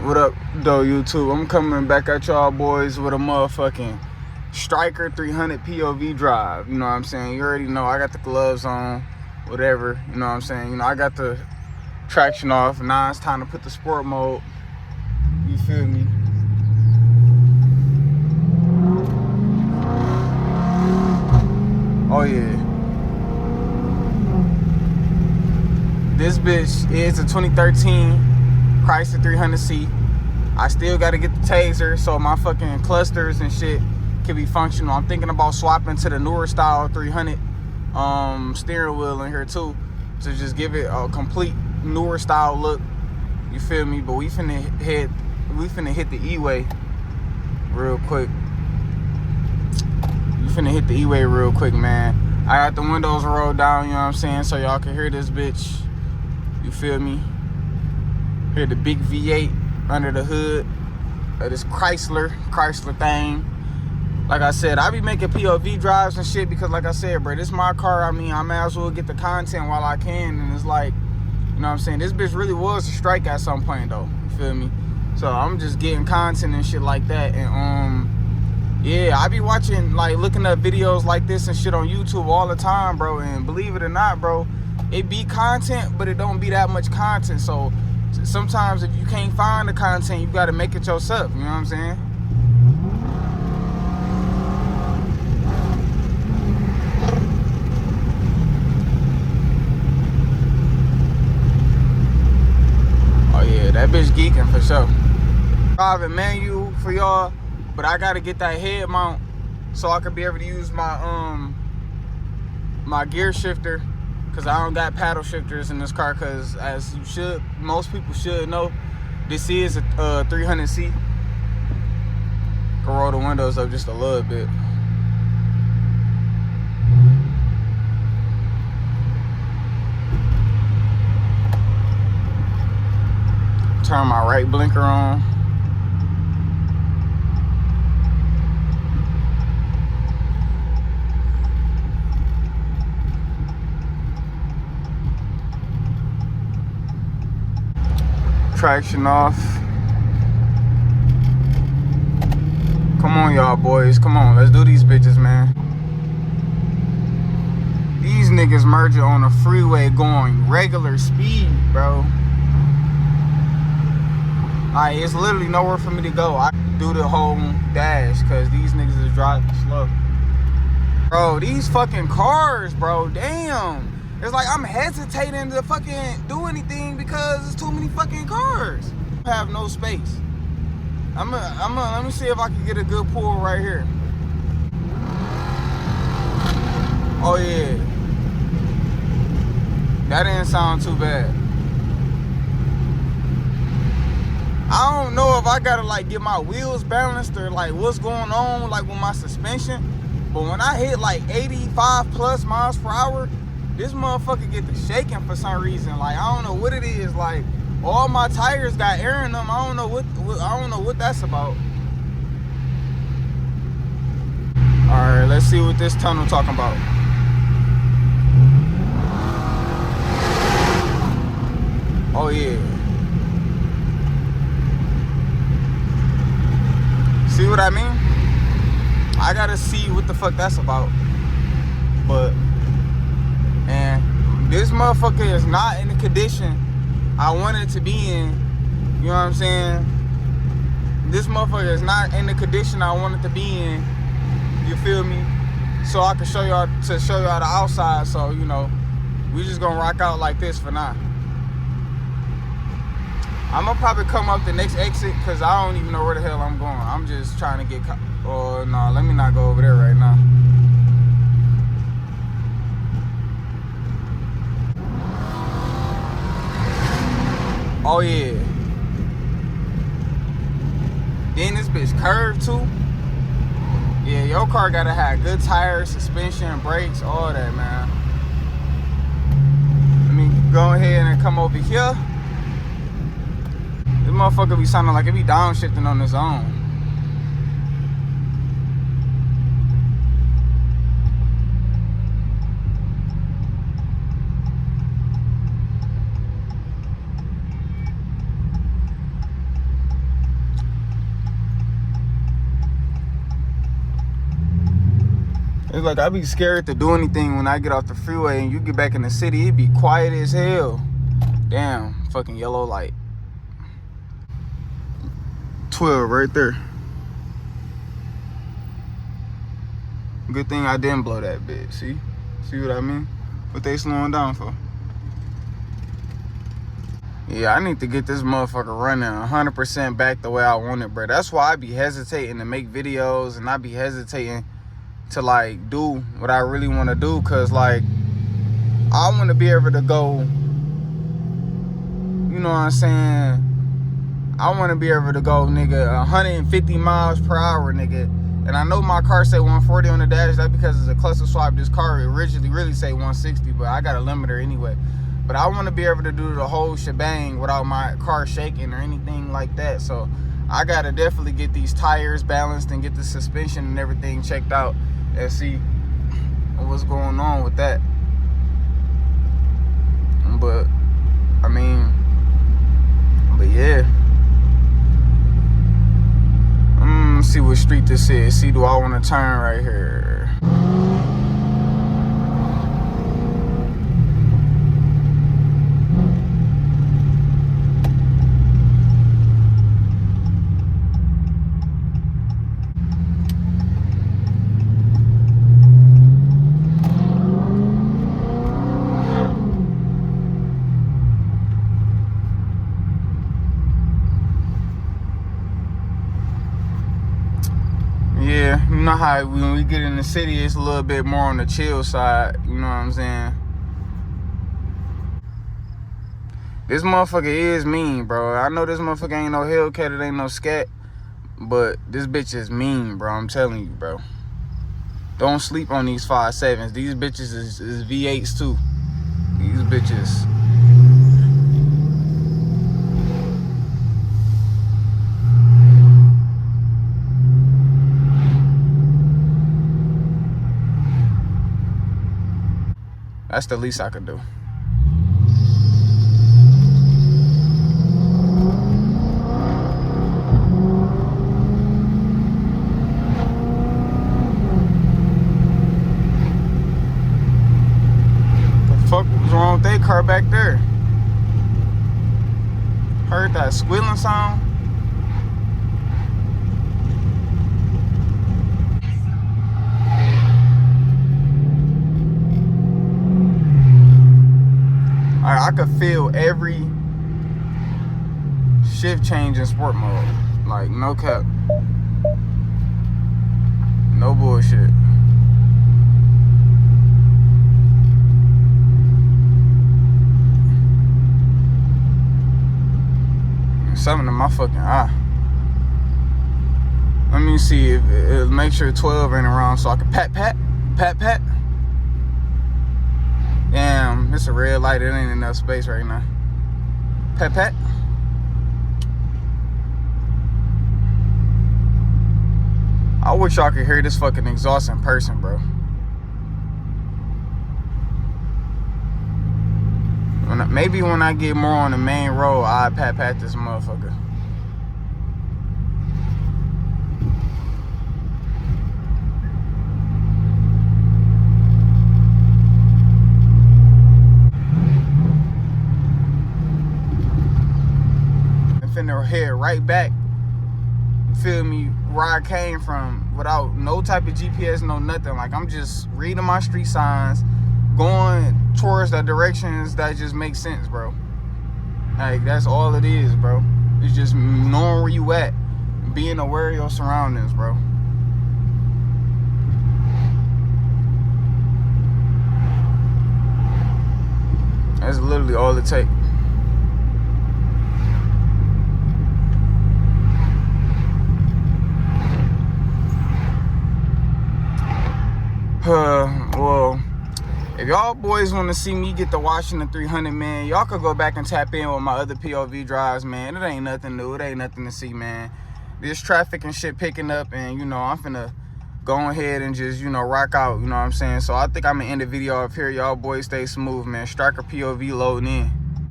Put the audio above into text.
What up, though, YouTube? I'm coming back at y'all boys with a motherfucking Striker 300 POV drive. You know what I'm saying? You already know I got the gloves on, whatever. You know what I'm saying? You know, I got the traction off. Now it's time to put the sport mode. You feel me? Oh, yeah. This bitch is a 2013 Chrysler 300C. I still got to get the taser so my fucking clusters and shit can be functional. I'm thinking about swapping to the newer style 300 steering wheel in here too, to just give it a complete newer style look. You feel me? But we finna hit the E-way real quick. You finna hit the E-way real quick, man. I got the windows rolled down, you know what I'm saying, so y'all can hear this bitch. You feel me? Hear the big V8 under the hood of this Chrysler thing. Like I said, I be making POV drives and shit because, like I said, bro, this is my car. I mean, I may as well get the content while I can. And it's like, you know what I'm saying? This bitch really was a strike at some point, though. You feel me? So I'm just getting content and shit like that. And yeah, I be watching, like, looking up videos like this and shit on YouTube all the time, bro. And believe it or not, bro, it be content, but it don't be that much content. So sometimes if you can't find the content, you gotta make it yourself. You know what I'm saying? Oh yeah, that bitch geeking for sure. Driving manual for y'all, but I gotta get that head mount so I could be able to use my my gear shifter, because I don't got paddle shifters in this car, because as you should, most people should know, this is a 300C. Can roll the windows up just a little bit. Turn my right blinker on. Traction off. Come on, y'all boys. Come on, let's do these bitches, man. These niggas merging on a freeway going regular speed, bro. Like, it's literally nowhere for me to go. I do the whole dash because these niggas is driving slow. Bro, these fucking cars, bro, damn. It's like I'm hesitating to fucking do anything because there's too many fucking cars. I have no space. Let me see if I can get a good pull right here. Oh yeah. That didn't sound too bad. I don't know if I gotta like get my wheels balanced or like what's going on like with my suspension. But when I hit like 85 plus miles per hour, this motherfucker get to shaking for some reason. Like, I don't know what it is. Like, all my tires got air in them. I don't know what that's about. All right, let's see what this tunnel talking about. Oh yeah. See what I mean? I gotta see what the fuck that's about. But this motherfucker is not in the condition I want it to be in. You know what I'm saying? This motherfucker is not in the condition I want it to be in. You feel me? So I can show y'all the outside. So, you know, we just gonna rock out like this for now. I'm gonna probably come up the next exit because I don't even know where the hell I'm going. I'm just trying to get oh no, let me not go over there right now. Oh yeah. Then this bitch curved too. Yeah, your car gotta have good tires, suspension, brakes, all that, man. Let me go ahead and come over here. This motherfucker be sounding like it be downshifting on its own. Cause like I be scared to do anything when I get off the freeway and you get back in the city, it be quiet as hell. Damn, fucking yellow light. 12 right there. Good thing I didn't blow that bitch. See what I mean? What they slowing down for? Yeah, I need to get this motherfucker running 100% back the way I want it, bro. That's why I be hesitating to make videos, and I be hesitating to like do what I really want to do, cause like I want to be able to go, you know what I'm saying? I want to be able to go, nigga, 150 miles per hour, nigga. And I know my car say 140 on the dash. That's because it's a cluster swap. This car originally really say 160, but I got a limiter anyway. But I want to be able to do the whole shebang without my car shaking or anything like that. So I got to definitely get these tires balanced and get the suspension and everything checked out and see what's going on with that. But, I mean, but yeah. See what street this is. See, do I want to turn right here? Yeah, you know how when we get in the city, it's a little bit more on the chill side. You know what I'm saying? This motherfucker is mean, bro. I know this motherfucker ain't no Hellcat, it ain't no scat. But this bitch is mean, bro. I'm telling you, bro. Don't sleep on these 5.7s. These bitches is V8s too. These bitches. That's the least I could do. The fuck was wrong with that car back there? Heard that squealing sound? I could feel every shift change in sport mode. Like, no cap. No bullshit. Something in my fucking eye. Let me see if it'll make sure 12 ain't around so I can pat. Damn, it's a red light. It ain't enough space right now. Pat. I wish y'all could hear this fucking exhaust in person, bro. Maybe when I get more on the main road, I'll pat this motherfucker. Finna head right back, you feel me, where I came from without no type of GPS, no nothing. Like, I'm just reading my street signs, going towards the directions that just make sense, bro. Like, that's all it is, bro. It's just knowing where you at, being aware of your surroundings, bro. That's literally all it takes. Well, if y'all boys want to see me get the Washington 300, man, y'all could go back and tap in with my other POV drives, man. It ain't nothing new. It ain't nothing to see, man. This traffic and shit picking up, and, you know, I'm finna go ahead and just, you know, rock out, you know what I'm saying? So I think I'm gonna end the video up here. Y'all boys stay smooth, man. Striker POV loading in.